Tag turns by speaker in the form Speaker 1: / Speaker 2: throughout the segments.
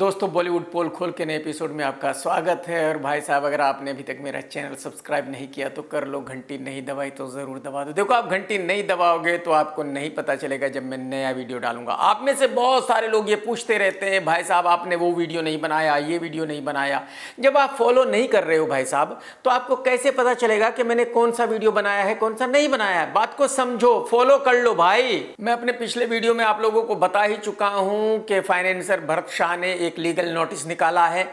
Speaker 1: दोस्तों बॉलीवुड पोल खोल के नए एपिसोड में आपका स्वागत है। और भाई साहब, अगर आपने अभी तक मेरा चैनल सब्सक्राइब नहीं किया तो कर लो, घंटी नहीं दबाई तो ज़रूर दबा दो। देखो, आप घंटी नहीं दबाओगे तो आपको नहीं पता चलेगा जब मैं नया वीडियो डालूंगा। आप में से बहुत सारे लोग ये पूछते रहते हैं, भाई साहब आपने वो वीडियो नहीं बनाया, ये वीडियो नहीं बनाया। जब आप फॉलो नहीं कर रहे हो भाई साहब, तो आपको कैसे पता चलेगा कि मैंने कौन सा वीडियो बनाया है, कौन सा नहीं बनाया है। बात को समझो, फॉलो कर लो भाई। मैं अपने पिछले वीडियो में आप लोगों को बता ही चुका हूं कि फाइनेंसर भरत शाह ने एक लीगल नोटिस निकाला है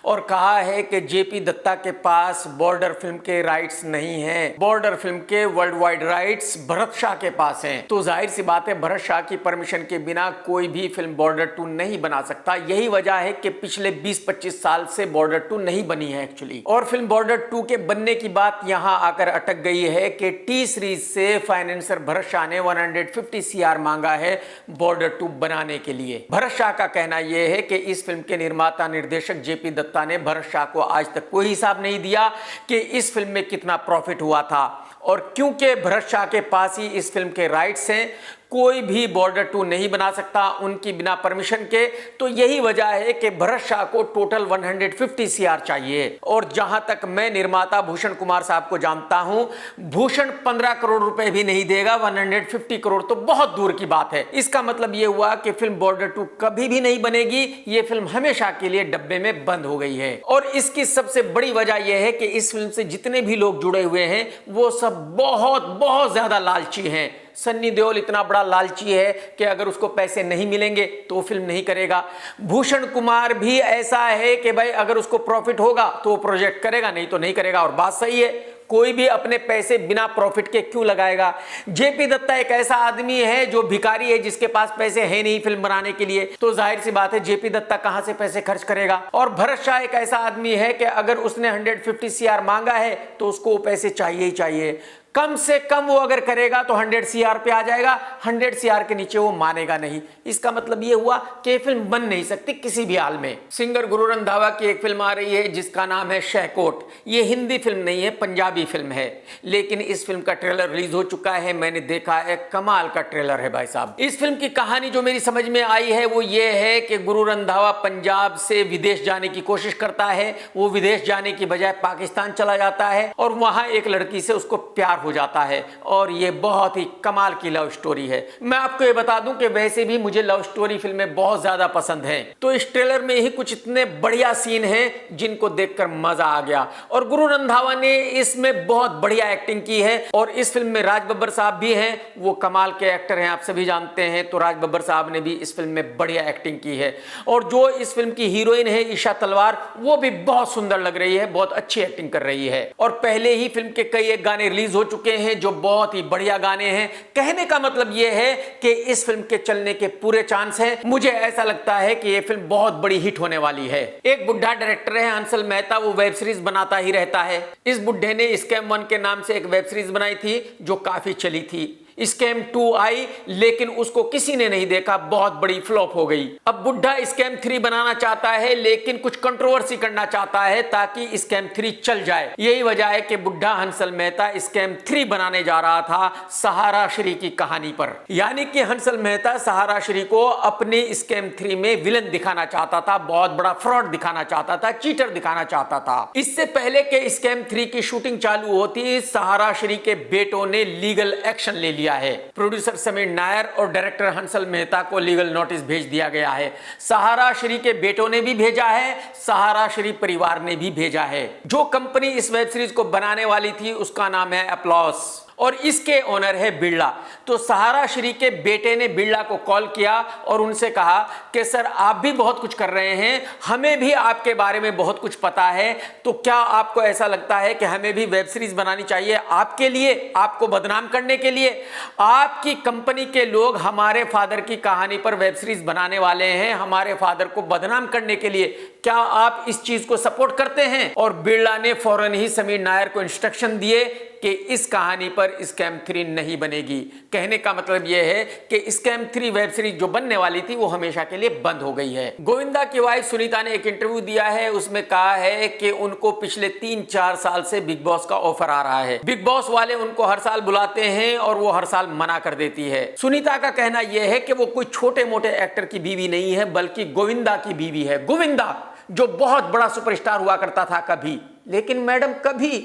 Speaker 1: और कहा है कि जेपी दत्ता के पास बॉर्डर फिल्म के राइट्स नहीं हैं। बॉर्डर फिल्म के world wide rights Bharat Shah के पास हैं। तो जाहिर सी बात है, भरत शाह की परमिशन के बिना कोई भी फिल्म बॉर्डर 2 नहीं बना सकता। यही वजह है कि पिछले 20-25 साल से बॉर्डर 2 नहीं बनी है एक्चुअली। और फिल्म बॉर्डर 2 के बनने की बात यहां आकर अटक गई है कि टी सीरीज से फाइनेंसर भरत शाह ने 150 CR मांगा है बॉर्डर 2 बनाने के लिए। भरत शाह का कहना यह है कि इस फिल्म के निर्माता निर्देशक जेपी दत्ता ने भरत शाह को आज तक कोई हिसाब नहीं दिया कि इस फिल्म में कितना प्रॉफिट हुआ था। और क्योंकि भरत शाह के पास ही इस फिल्म के राइट्स हैं, कोई भी बॉर्डर 2 नहीं बना सकता उनकी बिना परमिशन के। तो यही वजह है कि भरत शाह को टोटल 150 CR चाहिए। और जहां तक मैं निर्माता भूषण कुमार साहब को जानता हूं, भूषण 15 करोड़ रुपए भी नहीं देगा। 150 करोड़ तो बहुत दूर की बात है। इसका मतलब यह हुआ कि फिल्म बॉर्डर 2 कभी भी नहीं बनेगी। यह फिल्म हमेशा के लिए डब्बे में बंद हो गई है। और इसकी सबसे बड़ी वजह यह है कि इस फिल्म से जितने भी लोग जुड़े हुए हैं वो सब बहुत बहुत ज्यादा लालची हैं। सन्नी देओल इतना बड़ा लालची है कि अगर उसको पैसे नहीं मिलेंगे तो वो फिल्म नहीं करेगा। भूषण कुमार भी ऐसा है कि भाई अगर उसको प्रॉफिट होगा तो वो प्रोजेक्ट करेगा, नहीं तो नहीं करेगा। और बात सही है, कोई भी अपने पैसे बिना प्रॉफिट के क्यों लगाएगा। जेपी दत्ता एक ऐसा आदमी है जो भिखारी है, जिसके पास पैसे है नहीं फिल्म बनाने के लिए। तो जाहिर सी बात है, जेपी दत्ता कहां से पैसे खर्च करेगा। और भरत शाह एक ऐसा आदमी है कि अगर उसने 150 CR मांगा है तो उसको वो पैसे चाहिए ही चाहिए। कम से कम वो अगर करेगा तो 100 CR पे आ जाएगा। 100 CR के नीचे वो मानेगा नहीं। इसका मतलब ये हुआ कि फिल्म बन नहीं सकती किसी भी हाल में। सिंगर गुरु रंधावा की एक फिल्म आ रही है जिसका नाम है शहकोट। ये हिंदी फिल्म नहीं है, पंजाबी फिल्म है। लेकिन इस फिल्म का ट्रेलर रिलीज हो चुका है, मैंने देखा है, कमाल का ट्रेलर है भाई साहब। इस फिल्म की कहानी जो मेरी समझ में आई है वो ये है कि गुरु रंधावा पंजाब से विदेश जाने की कोशिश करता है। वो विदेश जाने की बजाय पाकिस्तान चला जाता है और वहां एक लड़की से उसको प्यार हो जाता है। और ये बहुत ही कमाल की लव स्टोरी है। मैं आपको ये बता दूं कि वैसे भी मुझे लव स्टोरी फिल्में बहुत ज्यादा पसंद हैं। तो इस ट्रेलर में ही कुछ इतने बढ़िया सीन हैं जिनको देखकर मजा आ गया। और गुरु रंधावा ने इसमें बहुत बढ़िया एक्टिंग की है। और इस फिल्म में राज बब्बर साहब भी हैं, वो कमाल के एक्टर हैं, आप सभी जानते हैं। तो राज बब्बर साहब ने भी इस फिल्म में बढ़िया एक्टिंग की है। और जो इस फिल्म की हीरोइन है ईशा तलवार, वो भी बहुत सुंदर लग रही है, बहुत अच्छी एक्टिंग कर रही है। और पहले ही फिल्म के कई एक गाने रिलीज हो चुके हैं जो बहुत ही बढ़िया गाने हैं। कहने का मतलब यह है कि इस फिल्म के चलने के पूरे चांस हैं। मुझे ऐसा लगता है कि यह फिल्म बहुत बड़ी हिट होने वाली है। एक बुढ़ा डायरेक्टर है हंसल मेहता, वो वेब सीरीज बनाता ही रहता है। इस बुढ़े ने स्कैम 1 के नाम से एक वेब सीरीज बनाई थी जो काफी चली थी। स्कैम 2 आई लेकिन उसको किसी ने नहीं देखा, बहुत बड़ी फ्लॉप हो गई। अब बुढ़ा स्कैम 3 बनाना चाहता है लेकिन कुछ कंट्रोवर्सी करना चाहता है ताकि स्कैम 3 चल जाए। यही वजह है कि बुढ़ा हंसल मेहता स्कैम 3 बनाने जा रहा था सहारा श्री की कहानी पर। यानी कि हंसल मेहता सहारा श्री को अपने स्कैम 3 में विलन दिखाना चाहता था, बहुत बड़ा फ्रॉड दिखाना चाहता था, चीटर दिखाना चाहता था। इससे पहले के स्कैम 3 की शूटिंग चालू होती, सहारा श्री के बेटों ने लीगल एक्शन ले लिया है। प्रोड्यूसर समीर नायर और डायरेक्टर हंसल मेहता को लीगल नोटिस भेज दिया गया है। सहारा श्री के बेटों ने भी भेजा है, सहारा श्री परिवार ने भी भेजा है। जो कंपनी इस वेब सीरीज को बनाने वाली थी उसका नाम है अपलॉस और इसके ओनर है बिरला। तो सहारा श्री के बेटे ने बिरला को कॉल किया और उनसे कहा कि सर आप भी बहुत कुछ कर रहे हैं, हमें भी आपके बारे में बहुत कुछ पता है, तो क्या आपको ऐसा लगता है कि हमें भी वेब सीरीज बनानी चाहिए आपके लिए, आपको बदनाम करने के लिए। आपकी कंपनी के लोग हमारे फादर की कहानी पर वेब सीरीज बनाने वाले हैं, हमारे फादर को बदनाम करने के लिए। क्या आप इस चीज को सपोर्ट करते हैं? और बिरला ने फौरन ही समीर नायर को इंस्ट्रक्शन दिए कि इस कहानी पर स्कैम 3 नहीं बनेगी। कहने का मतलब यह है कि स्कैम 3 वेब सीरीज जो बनने वाली थी वो हमेशा के लिए बंद हो गई है। गोविंदा की वाइफ सुनीता ने एक इंटरव्यू दिया है, उसमें कहा है कि उनको पिछले 3-4 साल से बिग बॉस का ऑफर आ रहा है। बिग बॉस वाले उनको हर साल बुलाते हैं और वो हर साल मना कर देती है। सुनीता का कहना यह है कि वो कोई छोटे मोटे एक्टर की बीवी नहीं है, बल्कि गोविंदा की बीवी है। गोविंदा जो बहुत बड़ा सुपरस्टार हुआ करता था कभी, लेकिन मैडम कभी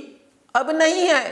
Speaker 1: अब नहीं है,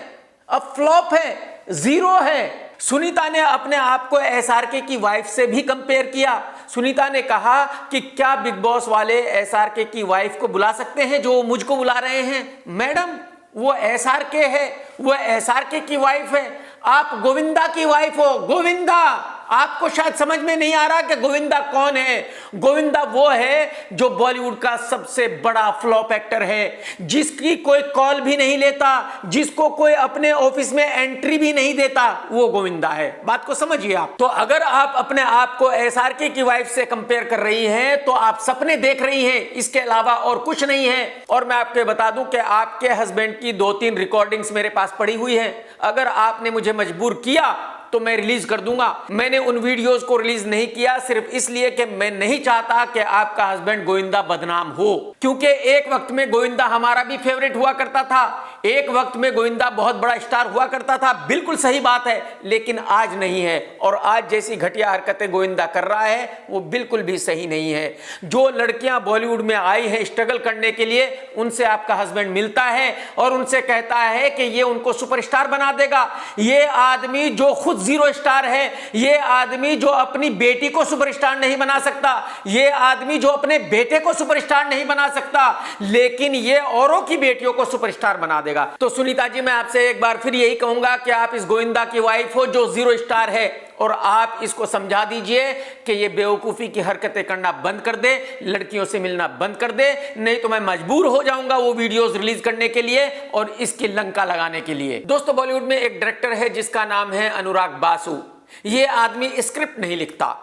Speaker 1: अब फ्लॉप है, जीरो है। सुनीता ने अपने आप को एसआरके की वाइफ से भी कंपेयर किया। सुनीता ने कहा कि क्या बिग बॉस वाले एसआरके की वाइफ को बुला सकते हैं जो मुझको बुला रहे हैं? मैडम वो एसआरके है, वो एसआरके की वाइफ है, आप गोविंदा की वाइफ हो। गोविंदा, आपको शायद समझ में नहीं आ रहा कि गोविंदा कौन है। गोविंदा वो है जो बॉलीवुड का सबसे बड़ा फ्लॉप एक्टर है, जिसकी कोई कॉल भी नहीं लेता, जिसको कोई अपने ऑफिस में एंट्री भी नहीं देता, वो गोविंदा है। बात को समझिए आप। तो अगर आप अपने आप को एसआरके की वाइफ से कंपेयर कर रही हैं तो आप सपने देख रही हैं, इसके अलावा और कुछ नहीं है। और मैं आपको बता दूं कि आपके हस्बैंड की 2-3 रिकॉर्डिंग्स मेरे पास पड़ी हुई हैं। अगर आपने मुझे मजबूर किया तो मैं रिलीज कर दूंगा। मैंने उन वीडियोस को रिलीज नहीं किया सिर्फ इसलिए कि मैं नहीं चाहता कि आपका हस्बैंड गोविंदा बदनाम हो, क्योंकि एक वक्त में गोविंदा हमारा भी फेवरेट हुआ करता था, एक वक्त में गोविंदा बहुत बड़ा स्टार हुआ करता था। बिल्कुल सही बात है, लेकिन आज नहीं है। और आज जैसी घटिया हरकतें गोविंदा कर रहा है वो बिल्कुल भी सही नहीं है। जो लड़कियां बॉलीवुड में आई हैं स्ट्रगल करने के लिए, उनसे आपका हस्बैंड मिलता है और उनसे कहता है कि ये उनको सुपरस्टार बना देगा। ये आदमी जो खुद जीरो स्टार है, ये आदमी जो अपनी बेटी को सुपरस्टार नहीं बना सकता, ये आदमी जो अपने बेटे को सुपरस्टार नहीं बना सकता, लेकिन ये औरों की बेटियों को सुपरस्टार बना देगा। तो सुनीता जी, मैं आपसे एक बार फिर यही कहूंगा कि आप इस गोविंदा की वाइफ हो जो जीरो स्टार है, और आप इसको समझा दीजिए कि ये बेवकूफी की हरकतें करना बंद कर दे, लड़कियों से मिलना बंद कर दे, नहीं तो मैं मजबूर हो जाऊंगा वो वीडियोस रिलीज करने के लिए और इसकी लंका लगाने के लिए। दोस्तों, बॉलीवुड में एक डायरेक्टर है जिसका नाम है अनुराग बासु। ये आदमी स्क्रिप्ट नहीं लिखता।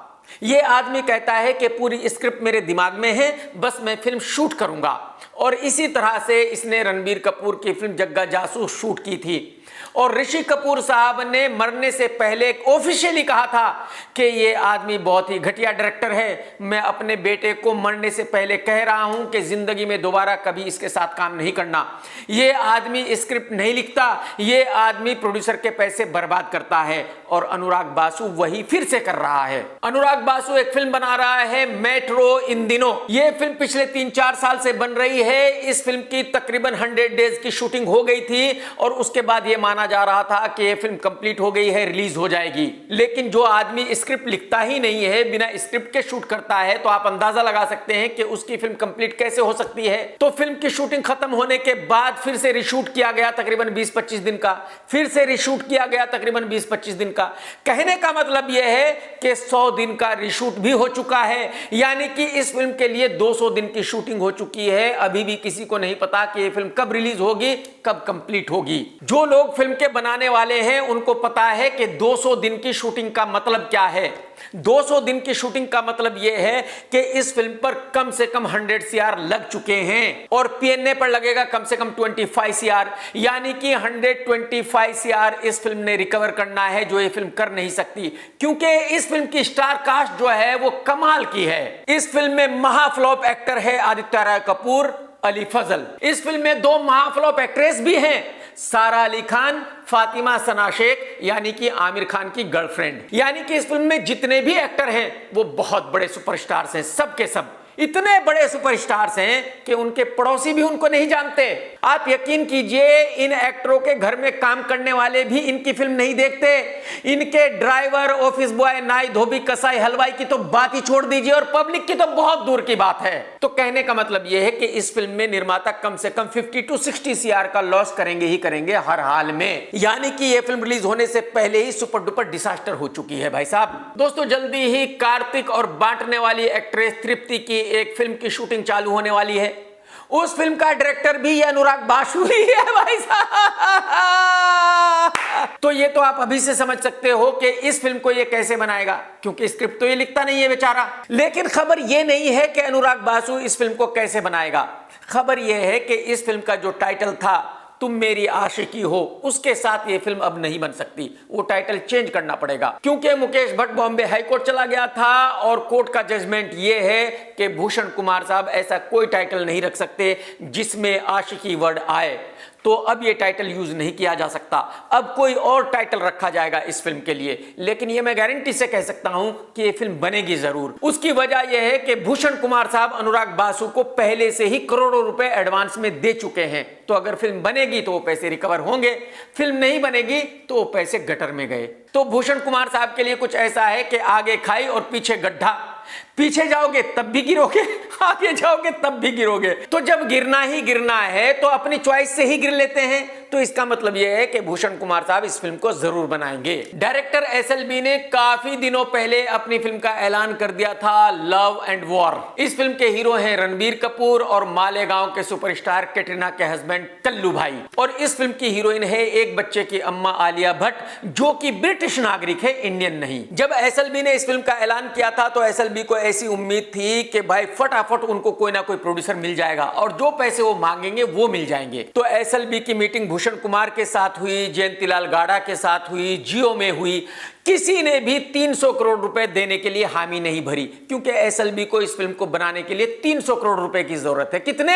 Speaker 1: ये आदमी कहता है कि पूरी स्क्रिप्ट मेरे दिमाग में है, बस मैं फिल्म शूट करूंगा। और इसी तरह से इसने रणबीर कपूर की फिल्म जग्गा जासूस शूट की थी। और ऋषि कपूर साहब ने मरने से पहले ऑफिशियली कहा था कि ये आदमी बहुत ही घटिया डायरेक्टर है। मैं अपने बेटे को मरने से पहले कह रहा हूं कि जिंदगी में दोबारा कभी इसके साथ काम नहीं करना। ये आदमी स्क्रिप्ट नहीं लिखता, ये आदमी प्रोड्यूसर के पैसे बर्बाद करता है, और अनुराग बासु वही फिर से कर रहा है। अनुराग बासु एक फिल्म बना रहा है मेट्रो इन दिनों। ये फिल्म पिछले 3-4 साल से बन रही है। इस फिल्म की तकरीबन 100 डेज की शूटिंग हो गई थी और उसके बाद ये माना जा रहा था कि ये फिल्म कंप्लीट हो गई है, रिलीज हो जाएगी। लेकिन जो आदमी स्क्रिप्ट लिखता ही नहीं है, बिना स्क्रिप्ट के शूट करता है, तो आप अंदाजा लगा सकते हैं कि उसकी फिल्म कंप्लीट कैसे हो सकती है। तो फिल्म की शूटिंग खत्म होने के बाद फिर से रिशूट किया गया तकरीबन 20-25 दिन का, फिर से रिशूट किया गया तकरीबन 20-25 दिन का। कहने का मतलब यह है कि 100 दिन का रिशूट भी हो चुका है, यानी कि इस फिल्म के लिए 200 दिन की शूटिंग हो चुकी है। अभी भी किसी को नहीं पता कि ये फिल्म कब रिलीज होगी, कब कंप्लीट होगी। जो लोग फिल्म के बनाने वाले हैं उनको पता है कि 200 दिन की शूटिंग का मतलब क्या है। 200 दिन की शूटिंग का मतलब यह है कि इस फिल्म पर कम से कम 100 CR लग चुके हैं और पीएनए पर लगेगा कम से कम 25 CR, यानी कि 125 CR इस फिल्म ने रिकवर करना है, जो ये फिल्म कर नहीं सकती, क्योंकि इस फिल्म की स्टार कास्ट जो है वो कमाल की है। इस फिल्म में महाफ्लॉप एक्टर है आदित्य राय कपूर, अली फजल। इस फिल्म में 2 महाफ्लॉप एक्ट्रेस भी हैं, सारा अली खान, फातिमा सना शेख, यानी कि आमिर खान की गर्लफ्रेंड। यानी कि इस फिल्म में जितने भी एक्टर हैं वो बहुत बड़े सुपरस्टार्स हैं, सब के सब इतने बड़े सुपरस्टार्स हैं कि उनके पड़ोसी भी उनको नहीं जानते। आप यकीन कीजिए, इन एक्टरों के घर में काम करने वाले भी इनकी फिल्म नहीं देखते। इनके ड्राइवर, ऑफिस बॉय, नाई धोबी, कसाई, हलवाई की तो बात ही छोड़ दीजिए और पब्लिक की तो बहुत दूर की बात है। तो कहने का मतलब यह है कि इस फिल्म में निर्माता कम से कम 50 से 60 CR का लॉस करेंगे ही करेंगे हर हाल में, यानी कि यह फिल्म रिलीज होने से पहले ही सुपर डुपर डिजास्टर हो चुकी है भाई साहब। दोस्तों, जल्दी ही कार्तिक और बांटने वाली एक्ट्रेस तृप्ति की एक फिल्म की शूटिंग चालू होने वाली है। उस फिल्म का डायरेक्टर भी ये अनुराग बासु ही है भाई साहब। तो ये तो आप अभी से समझ सकते हो कि इस फिल्म को ये कैसे बनाएगा, क्योंकि स्क्रिप्ट तो ये लिखता नहीं है बेचारा। लेकिन खबर ये नहीं है कि अनुराग बासु इस फिल्म को कैसे बनाएगा। खबर ये है कि इस फिल्म का जो टाइटल था तुम मेरी आशिकी हो, उसके साथ ये फिल्म अब नहीं बन सकती। वो टाइटल चेंज करना पड़ेगा, क्योंकि मुकेश भट्ट बॉम्बे हाई कोर्ट चला गया था और कोर्ट का जजमेंट ये है कि भूषण कुमार साहब ऐसा कोई टाइटल नहीं रख सकते जिसमें आशिकी वर्ड आए। तो अब ये टाइटल यूज नहीं किया जा सकता, अब कोई और टाइटल रखा जाएगा इस फिल्म के लिए। लेकिन ये मैं गारंटी से कह सकता हूं कि ये फिल्म बनेगी जरूर। उसकी वजह यह है कि भूषण कुमार साहब अनुराग बासु को पहले से ही करोड़ों रुपए एडवांस में दे चुके हैं। तो अगर फिल्म बनेगी तो वो पैसे रिकवर होंगे, फिल्म नहीं बनेगी तो वो पैसे गटर में गए। तो भूषण कुमार साहब के लिए कुछ ऐसा है कि आगे खाई और पीछे गड्ढा, पीछे जाओगे तब भी गिरोगे, आगे जाओगे तब भी गिरोगे। तो जब गिरना ही गिरना है तो अपनी चॉइस से ही गिर लेते हैं। तो इसका मतलब यह है कि भूषण कुमार साहब इस फिल्म को जरूर बनाएंगे। डायरेक्टर एसएलबी ने काफी दिनों पहले अपनी फिल्म का ऐलान कर दिया था, लव एंड वॉर। इस फिल्म के हीरो हैं रणबीर कपूर और मालेगांव के सुपरस्टार कैटरीना के हस्बैंड कल्लू भाई। और इस फिल्म की हीरोइन है एक बच्चे की अम्मा आलिया भट्ट, जो कि ब्रिटिश नागरिक है, इंडियन नहीं। जब एसएलबी ने इस फिल्म का ऐलान किया था तो एसएलबी को ऐसी उम्मीद थी कि भाई फटाफट उनको कोई ना कोई प्रोड्यूसर मिल जाएगा और जो पैसे वो मांगेंगे वो मिल जाएंगे। तो एसएलबी की मीटिंग भूषण कुमार के साथ हुई, जयंतीलाल गाड़ा के साथ हुई, जियो में हुई। किसी ने भी 300 करोड़ रुपए देने के लिए हामी नहीं भरी, क्योंकि एसएलबी को इस फिल्म को बनाने के लिए 300 करोड़ रुपए की जरूरत है। कितने?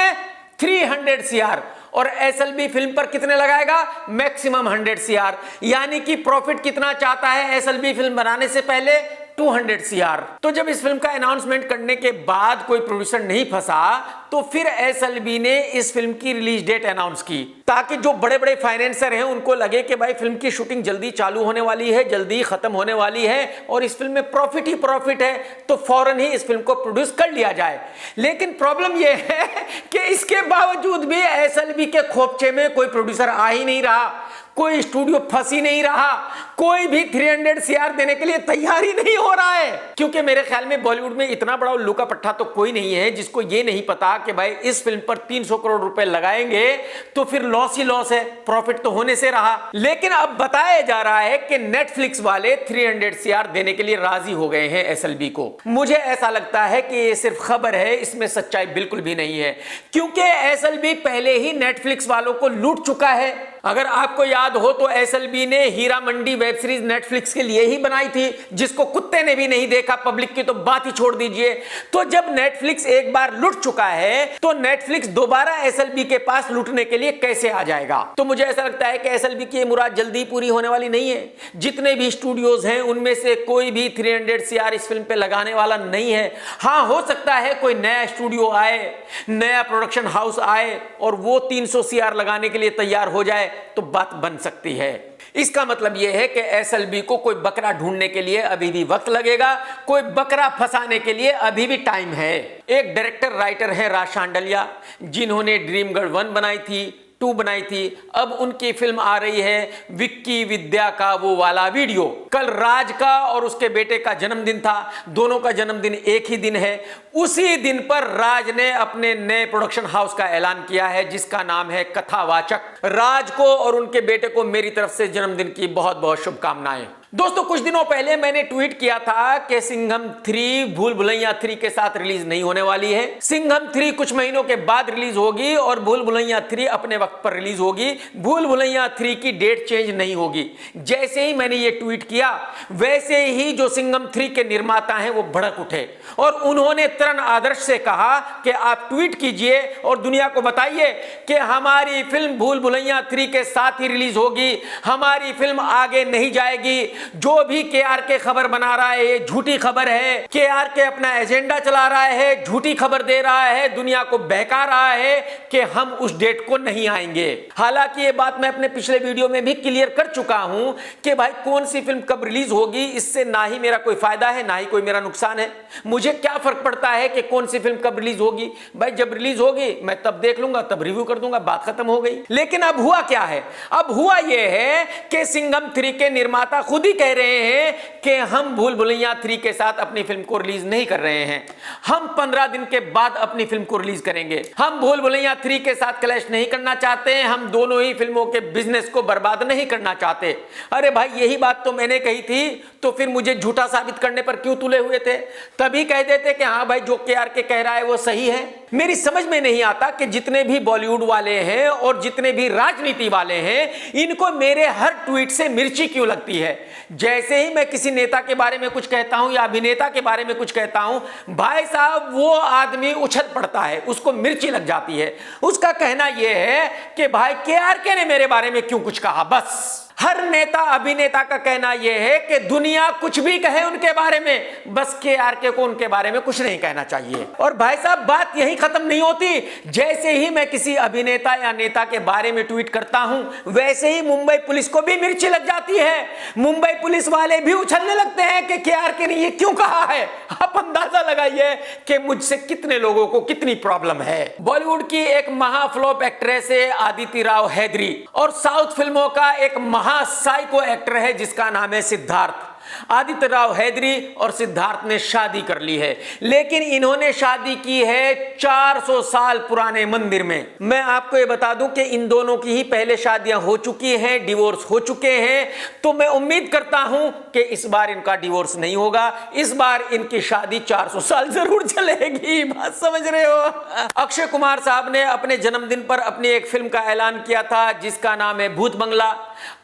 Speaker 1: 300 CR। और एसएलबी फिल्म पर कितने लगाएगा? Maximum 100 CR। यानी कि प्रॉफिट कितना चाहता है एसएलबी फिल्म बनाने से पहले? 200 CR। तो जब इस फिल्म का अनाउंसमेंट करने के बाद कोई प्रोड्यूसर नहीं फंसा तो फिर एसएलबी ने इस फिल्म की रिलीज डेट अनाउंस की, ताकि जो बड़े बड़े फाइनेंसर हैं उनको लगे कि भाई फिल्म की शूटिंग जल्दी चालू होने वाली है, जल्दी खत्म होने वाली है और इस फिल्म में प्रॉफिट ही प्रॉफिट है, तो फौरन ही इस फिल्म को प्रोड्यूस कर लिया जाए। लेकिन प्रॉब्लम यह है कि इसके बावजूद भी एसएलबी के खोपचे में कोई प्रोड्यूसर आ ही नहीं रहा, कोई स्टूडियो फंस ही नहीं रहा, कोई भी 300 CR देने के लिए तैयार ही नहीं हो रहा है। क्योंकि मेरे ख्याल में बॉलीवुड में इतना बड़ा उल्लू का पट्टा तो कोई नहीं है जिसको ये नहीं पता कि भाई इस फिल्म पर 300 करोड़ रुपए लगाएंगे तो फिर लॉस ही लॉस है, प्रॉफिट तो होने से रहा। लेकिन अब बताया जा रहा है कि नेटफ्लिक्स वाले 300 CR देने के लिए राजी हो गए हैं एसएलबी को। मुझे ऐसा लगता है कि ये सिर्फ खबर है, इसमें सच्चाई बिल्कुल भी नहीं है, क्योंकि एसएलबी पहले ही नेटफ्लिक्स वालों को लूट चुका है। अगर आपको याद हो तो एसएलबी ने Heera Mandi web series Netflix के लिए ही बनाई थी, जिसको कुत्ते ने भी नहीं देखा, पब्लिक की तो बात ही छोड़ दीजिए। तो जब नेटफ्लिक्स एक बार लूट चुका है तो नेटफ्लिक्स दोबारा एसएलबी के पास लूटने के लिए कैसे आ जाएगा? तो मुझे ऐसा लगता है कि एसएलबी की मुराद जल्दी पूरी होने वाली नहीं है। जितने भी स्टूडियोज हैं उनमें से कोई भी 300 CR इस फिल्म पे लगाने वाला नहीं है। हाँ, हो सकता है कोई नया स्टूडियो आए, नया प्रोडक्शन हाउस आए और वो 300 CR लगाने के लिए तैयार हो जाए तो बात बन सकती है। इसका मतलब यह है कि एसएलबी को कोई बकरा ढूंढने के लिए अभी भी वक्त लगेगा, कोई बकरा फंसाने के लिए अभी भी टाइम है। एक डायरेक्टर राइटर है राज शांडलिया, जिन्होंने ड्रीमगढ़ 1 बनाई थी, 2 बनाई थी। अब उनकी फिल्म आ रही है विक्की विद्या का वो वाला वीडियो। कल राज का और उसके बेटे का जन्मदिन था, दोनों का जन्मदिन एक ही दिन है। उसी दिन पर राज ने अपने नए प्रोडक्शन हाउस का ऐलान किया है, जिसका नाम है कथावाचक। राज को और उनके बेटे को मेरी तरफ से जन्मदिन की बहुत बहुत शुभकामनाएं। दोस्तों, कुछ दिनों पहले मैंने ट्वीट किया था कि सिंघम 3 भूल भुलैया 3 के साथ रिलीज नहीं होने वाली है। सिंघम 3 कुछ महीनों के बाद रिलीज होगी और भूल भुलैया 3 अपने वक्त पर रिलीज होगी। भूल भुलैया 3 की डेट चेंज नहीं होगी। जैसे ही मैंने ये ट्वीट किया वैसे ही जो सिंघम 3 के निर्माता हैं वो भड़क उठे और उन्होंने तरण आदर्श से कहा कि आप ट्वीट कीजिए और दुनिया को बताइए कि हमारी फिल्म भूल भुलैया 3 के साथ ही रिलीज होगी, हमारी फिल्म आगे नहीं जाएगी। जो भी केआरके खबर बना रहा है ये झूठी खबर है, केआरके अपना एजेंडा चला रहा है, झूठी खबर दे रहा है, दुनिया को बहका रहा है कि हम उस डेट को नहीं आएंगे। हालांकि ये बात मैं अपने पिछले वीडियो में भी क्लियर कर चुका हूं कि भाई कौन सी फिल्म कब रिलीज होगी, इससे ना ही मेरा कोई फायदा है ना ही कोई मेरा नुकसान है। मुझे क्या फर्क पड़ता है कि कौन सी फिल्म कब रिलीज होगी? भाई जब रिलीज होगी मैं तब देख लूंगा, तब रिव्यू कर दूंगा, बात खत्म हो गई। लेकिन अब हुआ क्या है? अब हुआ यह है कि सिंघम 3 के निर्माता खुद खुद ही कह रहे हैं कि हम भूल भुलैया 3 के साथ अपनी फिल्म को रिलीज नहीं कर रहे हैं, हम 15 दिन के बाद अपनी फिल्म को रिलीज करेंगे। हम भूल भुलैया 3 के साथ क्लैश नहीं करना चाहते हैं, हम दोनों ही फिल्मों के बिजनेस को बर्बाद नहीं करना चाहते। अरे भाई यही बात तो मैंने कही थी, तो फिर मुझे झूठा साबित करने पर क्यों तुले हुए थे? तभी कह देते कि हाँ भाई जो के कह रहा है वो सही है। मेरी समझ में नहीं आता कि जितने भी बॉलीवुड वाले हैं और जितने भी राजनीति वाले हैं, इनको मेरे हर ट्वीट से मिर्ची क्यों लगती है। जैसे ही मैं किसी नेता के बारे में कुछ कहता हूं या अभिनेता के बारे में कुछ कहता हूं, भाई साहब वो आदमी उछल पड़ता है, उसको मिर्ची लग जाती है। उसका कहना यह है कि भाई के ने मेरे बारे में क्यों कुछ कहा। बस हर नेता अभिनेता का कहना यह है कि दुनिया कुछ भी कहे उनके बारे में, बस के को उनके बारे में कुछ नहीं कहना चाहिए। और भाई साहब बात यही खत्म नहीं होती। जैसे ही मैं किसी अभिनेता या नेता के बारे में ट्वीट करता हूं, वैसे ही मुंबई पुलिस को भी मिर्ची लग जाती है। मुंबई पुलिस वाले भी उछलने लगते हैं कि के ने ये क्यों कहा है। आप अंदाजा लगाइए कि मुझसे कितने लोगों को कितनी प्रॉब्लम है। बॉलीवुड की एक महाफ्लॉप एक्ट्रेस है आदिति राव हैदरी, और साउथ फिल्मों का एक साइको एक्टर है जिसका नाम है सिद्धार्थ। आदित्य राव हैदरी और सिद्धार्थ ने शादी कर ली है, लेकिन इन्होंने शादी की है 400 साल पुराने मंदिर में। मैं आपको ये बता दूं कि इन दोनों की ही पहले शादियां हो चुकी हैं, डिवोर्स हो चुके हैं। तो मैं उम्मीद करता हूं कि इस बार इनका डिवोर्स नहीं होगा, इस बार इनकी शादी 400 साल जरूर चलेगी। बात समझ रहे हो। अक्षय कुमार साहब ने अपने जन्मदिन पर अपनी एक फिल्म का ऐलान किया था जिसका नाम है भूत बंगला।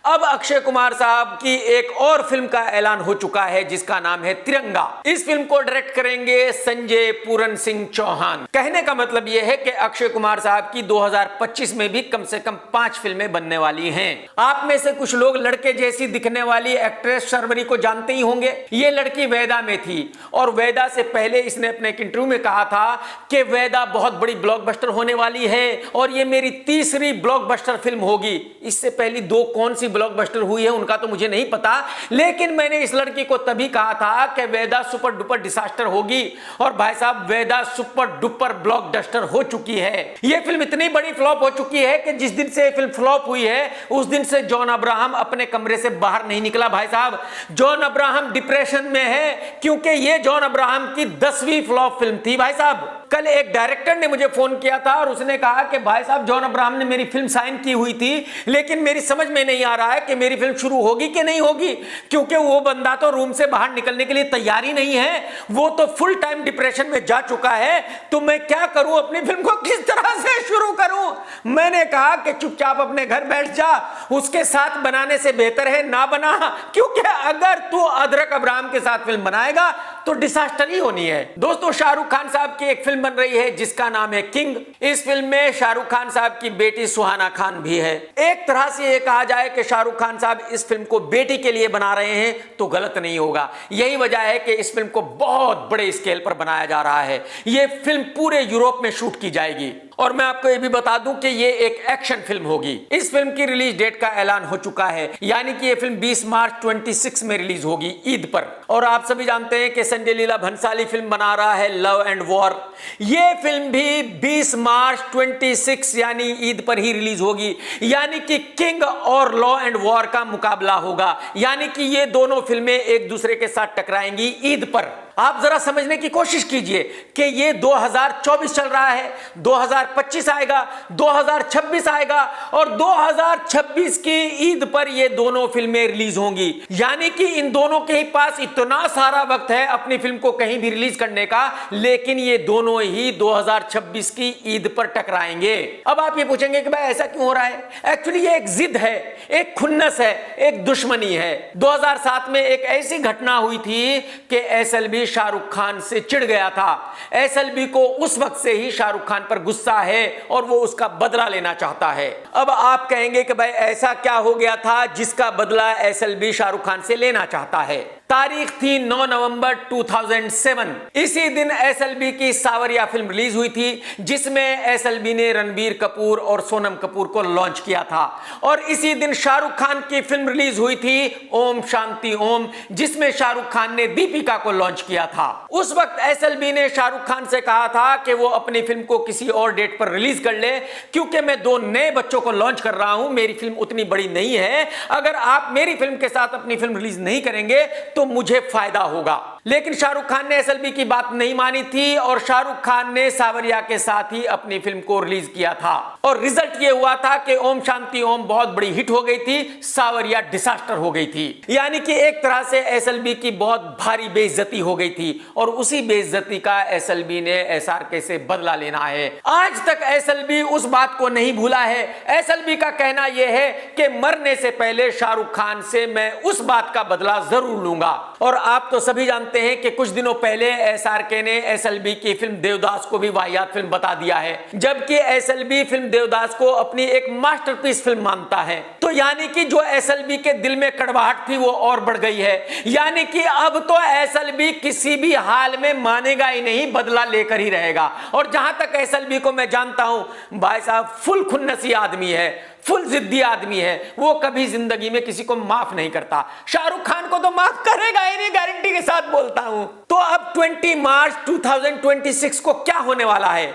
Speaker 1: अब अक्षय कुमार साहब की एक और फिल्म का ऐलान हो चुका है जिसका नाम है तिरंगा। इस फिल्म को डायरेक्ट करेंगे संजय पूरन सिंह चौहान। कहने का मतलब यह है कि अक्षय कुमार साहब की 2025 में भी कम से कम 5 फिल्में बनने वाली हैं। आप में से कुछ लोग लड़के जैसी दिखने वाली एक्ट्रेस शर्वरी को जानते ही होंगे। ये लड़की वेदा में थी, और वेदा से पहले इसने अपने एक इंटरव्यू में कहा था कि वेदा बहुत बड़ी ब्लॉकबस्टर होने वाली है और ये मेरी तीसरी ब्लॉकबस्टर फिल्म होगी। इससे पहली 2 कौन सी ब्लॉकबस्टर हुई है उनका तो मुझे नहीं पता, लेकिन मैंने इस लड़की को तभी कहा था कि वेदा सुपर डुपर डिसास्टर होगी, और भाई साहब वेदा सुपर डुपर ब्लॉकबस्टर हो चुकी है। यह फिल्म इतनी बड़ी फ्लॉप हो चुकी है कि जिस दिन से फिल्म फ्लॉप हुई है उस दिन से जॉन अब्राहम अपने कमरे से बाहर नहीं निकला। भाई साहब जॉन अब्राहम डिप्रेशन में है, क्योंकि यह जॉन अब्राहम की 10वीं फ्लॉप फिल्म थी। भाई साहब कल एक डायरेक्टर ने मुझे फोन किया था और उसने कहा कि भाई साहब जॉन अब्राहम ने मेरी फिल्म साइन की हुई थी, लेकिन मेरी समझ में नहीं आ रहा है कि मेरी फिल्म शुरू होगी कि नहीं होगी, क्योंकि वो बंदा तो रूम से बाहर निकलने के लिए तैयार ही नहीं है, वो तो फुल टाइम डिप्रेशन में जा चुका है। तो मैं क्या करूं, अपनी फिल्म को किस तरह से शुरू करूं? मैंने कहा कि चुपचाप अपने घर बैठ जा, उसके साथ बनाने से बेहतर है ना बना, क्योंकि अगर तू अदरक अब्राहम के साथ फिल्म बनाएगा तो डिसास्टर ही होनी है। दोस्तों शाहरुख खान साहब की एक फिल्म बन रही है जिसका नाम है किंग। इस फिल्म में शाहरुख खान साहब की बेटी सुहाना खान भी है। एक तरह से यह कहा जाए कि शाहरुख खान साहब इस फिल्म को बेटी के लिए बना रहे हैं तो गलत नहीं होगा। यही वजह है कि इस फिल्म को बहुत बड़े स्केल पर बनाया जा रहा है। यह फिल्म पूरे यूरोप में शूट की जाएगी, और मैं आपको यह भी बता दूं कि यह एक एक्शन फिल्म होगी। इस फिल्म की रिलीज डेट का ऐलान हो चुका है, यानी कि यह फिल्म 20 मार्च 26 में रिलीज होगी, ईद पर। और आप सभी जानते हैं कि संजय लीला भंसाली फिल्म बना रहा है लव एंड वॉर। यह फिल्म भी 20 मार्च 26 यानी ईद पर ही रिलीज होगी, यानी कि किंग और लॉ एंड वॉर का मुकाबला होगा, यानी कि ये दोनों फिल्में एक दूसरे के साथ टकराएंगी ईद पर। आप जरा समझने की कोशिश कीजिए कि ये 2024 चल रहा है, 2025 आएगा, 2026 आएगा, और 2026 की ईद पर ये दोनों फिल्में रिलीज होंगी। यानी कि इन दोनों के ही पास इतना सारा वक्त है अपनी फिल्म को कहीं भी रिलीज करने का, लेकिन ये दोनों ही 2026 की ईद पर टकराएंगे। अब आप ये पूछेंगे कि भाई ऐसा क्यों हो रहा है? एक्चुअली ये एक जिद है, एक खुन्नस है, एक दुश्मनी है। 2007 में एक ऐसी घटना हुई थी कि एसएलबी शाहरुख खान से चिढ़ गया था। एसएलबी को उस वक्त से ही शाहरुख खान पर गुस्सा है और वो उसका बदला लेना चाहता है। अब आप कहेंगे कि भाई ऐसा क्या हो गया था जिसका बदला एसएलबी शाहरुख खान से लेना चाहता है? तारीख थी 9 नवंबर 2007। इसी दिन एसएलबी की सावरिया फिल्म रिलीज हुई थी, जिसमें एसएलबी ने रणबीर कपूर और सोनम कपूर को लॉन्च किया था। और इसी दिन शाहरुख खान की फिल्म रिलीज हुई थी ओम शांति ओम, जिसमें शाहरुख खान ने दीपिका को लॉन्च किया था। उस वक्त एसएलबी ने शाहरुख खान से कहा था कि वो अपनी फिल्म को किसी और डेट पर रिलीज कर ले, क्योंकि मैं 2 नए बच्चों को लॉन्च कर रहा हूं, मेरी फिल्म उतनी बड़ी नहीं है, अगर आप मेरी फिल्म के साथ अपनी फिल्म रिलीज नहीं करेंगे तो मुझे फायदा होगा। लेकिन शाहरुख खान ने एसएलबी की बात नहीं मानी थी और शाहरुख खान ने सावरिया के साथ ही अपनी फिल्म को रिलीज किया था। और रिजल्ट यह हुआ था कि ओम शांति ओम बहुत बड़ी हिट हो गई थी, सावरिया डिजास्टर हो गई थी। यानी कि एक तरह से एसएलबी की बहुत भारी बेइज्जती हो गई थी और उसी बेइज्जती का एसएलबी ने एसआरके से बदला लेना है। आज तक एसएलबी उस बात को नहीं भूला है। एसएलबी का कहना यह है कि मरने से पहले शाहरुख खान से मैं उस बात का बदला जरूर लूंगा। और आप तो सभी जानते हैं कि कुछ दिनों पहले एसआरके ने एसएलबी की फिल्म देवदास को भी वाहियात फिल्म बता दिया है, जबकि एसएलबी फिल्म देवदास को अपनी एक मास्टरपीस फिल्म मानता है। तो यानी कि जो एसएलबी के दिल में कड़वाहट थी वो और बढ़ गई है। यानी कि अब तो एसएलबी किसी भी हाल में मानेगा ही नहीं, बदला लेकर ही रहेगा। और जहां तक एसएलबी को मैं जानता हूं, भाई साहब फुल खुन्नसी आदमी है, फुल जिद्दी आदमी है, वो कभी जिंदगी में किसी को माफ नहीं करता। शाहरुख खान को तो माफ करेगा ही नहीं, गारंटी के साथ बोलता हूं। तो अब 20 मार्च 2026 को क्या होने वाला है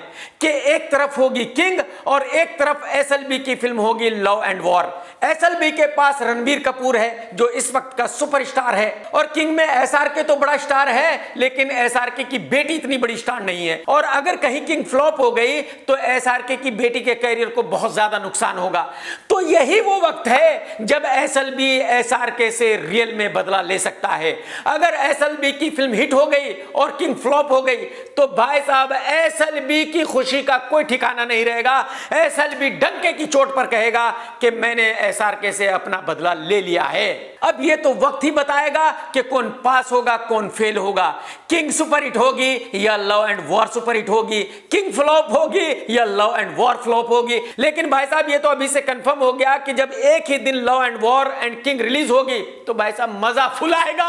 Speaker 1: कि एक तरफ होगी किंग और एक तरफ एसएलबी की फिल्म होगी लव एंड वॉर। एसएलबी के पास रणबीर कपूर है जो इस वक्त का सुपरस्टार है, और किंग में एसआरके तो बड़ा स्टार है, लेकिन एसआरके की बेटी इतनी बड़ी स्टार नहीं है। और अगर कहीं किंग फ्लॉप हो गई तो एसआरके की बेटी के कैरियर को बहुत ज्यादा नुकसान होगा। तो यही वो वक्त है जब एसएलबी एसआरके से रियल में बदला ले सकता है। अगर एसएलबी की फिल्म हिट हो गई और किंग फ्लॉप हो गई तो भाई साहब एसएलबी की खुशी का कोई ठिकाना नहीं रहेगा। एसएलबी डंके की चोट पर कहेगा कि मैंने एसआरके से अपना बदला ले लिया है। अब ये तो वक्त ही बताएगा कि कौन पास होगा कौन फेल होगा। किंग सुपरहिट होगी या लव एंड वॉर सुपरहिट होगी, किंग फ्लॉप होगी या लव एंड वॉर फ्लॉप होगी। लेकिन भाई साहब ये तो अभी से कंफर्म हो गया कि जब एक ही दिन love and war and king release होगी तो भाई साहब मजा फुल आएगा।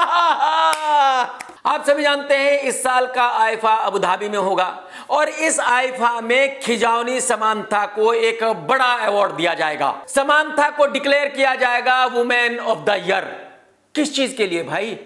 Speaker 1: आप सभी जानते हैं इस साल का आईफा अबू धाबी में होगा और इस आईफा में खिजावनी समांथा को एक बड़ा अवार्ड दिया जाएगा। समांथा को डिक्लेयर किया जाएगा वुमेन ऑफ द ईयर। किस चीज के लिए भाई?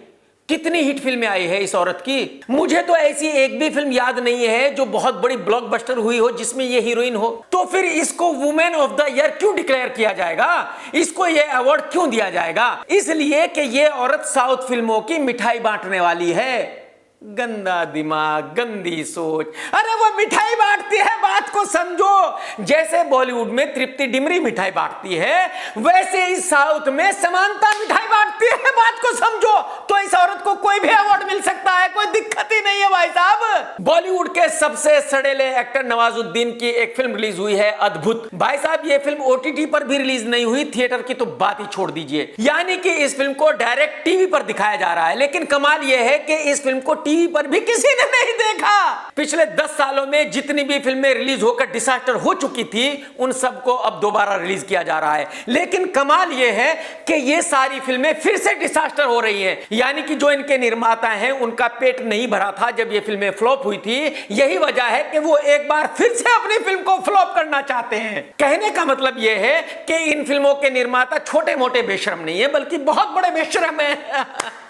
Speaker 1: कितनी हिट फिल्में आई है इस औरत की, मुझे तो ऐसी एक भी फिल्म याद नहीं है जो बहुत बड़ी ब्लॉकबस्टर हुई हो जिसमें ये हीरोइन हो। तो फिर इसको वुमेन ऑफ द ईयर क्यों डिक्लेयर किया जाएगा, इसको ये अवार्ड क्यों दिया जाएगा? इसलिए कि ये औरत साउथ फिल्मों की मिठाई बांटने वाली है। गंदा दिमाग, गंदी सोच। अरे वो मिठाई बांटती है, बात को समझो। जैसे बॉलीवुड में तृप्ति डिमरी मिठाई बांटती है, वैसे इस साउथ में समांथा मिठाई बांटती है, बात को समझो। तो इस औरत को कोई भी अवार्ड मिल सकता है, कोई दिक्कत ही नहीं है भाई साहब। बॉलीवुड के सबसे सड़ेले एक्टर नवाजुद्दीन की एक फिल्म रिलीज हुई है अद्भुत। भाई साहब ये फिल्म ओटीटी पर भी रिलीज नहीं हुई, थिएटर की तो बात ही छोड़ दीजिए। यानी कि इस फिल्म को डायरेक्ट टीवी पर दिखाया जा रहा है। लेकिन कमाल यह है कि इस फिल्म को टीवी पर भी किसी ने नहीं देखा। पिछले 10 सालों में जितनी भी फिल्में रिलीज होकर डिजास्टर हो चुकी थी उन सबको अब दोबारा रिलीज किया जा रहा है। लेकिन कमाल यह है कि ये सारी फिल्में फिर से डिजास्टर हो रही हैं। यानी कि जो इनके निर्माता हैं उनका पेट नहीं भरा था जब ये फिल्में फ्लॉप हुई थी। यही वजह है कि वो एक बार फिर से अपनी फिल्म को फ्लॉप करना चाहते हैं। कहने का मतलब यह है कि इन फिल्मों के निर्माता छोटे मोटे बेशरम नहीं है बल्कि बहुत बड़े बेशरम है।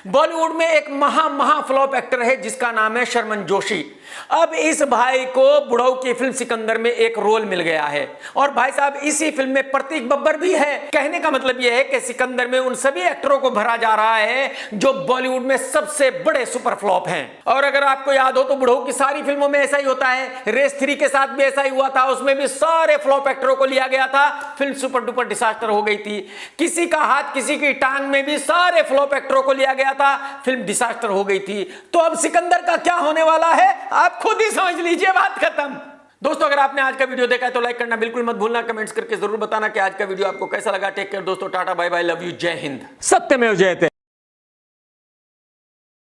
Speaker 1: बॉलीवुड में एक महा फ्लॉप एक्टर है जिसका नाम है शर्मन जोशी। अब इस भाई को बुढ़ऊ की फिल्म सिकंदर में एक रोल मिल गया है और भाई साहब इसी फिल्म में प्रतीक बब्बर भी है। कहने का मतलब यह है कि सिकंदर में उन सभी एक्टरों को भरा जा रहा है जो बॉलीवुड में सबसे बड़े सुपर फ्लॉप हैं। और अगर आपको याद हो तो बुढ़ऊ की सारी फिल्मों में ऐसा ही होता है। रेस 3 के साथ भी ऐसा ही हुआ था, उसमें भी सारे फ्लॉप एक्टरों को लिया गया था, फिल्म सुपर डुपर डिजास्टर हो गई थी। किसी का हाथ किसी की टांग में भी सारे फ्लॉप एक्टरों को लिया गया था, फिल्म डिजास्टर हो गई थी। तो अब सिकंदर का क्या होने वाला है आप खुद ही समझ लीजिए, बात खत्म। दोस्तों अगर आपने आज का वीडियो देखा है तो लाइक करना बिल्कुल मत भूलना, कमेंट्स करके जरूर बताना कि आज का वीडियो आपको कैसा लगा। टेक केयर दोस्तों, tata bye bye, love you, जय हिंद, सत्यमेव जयते।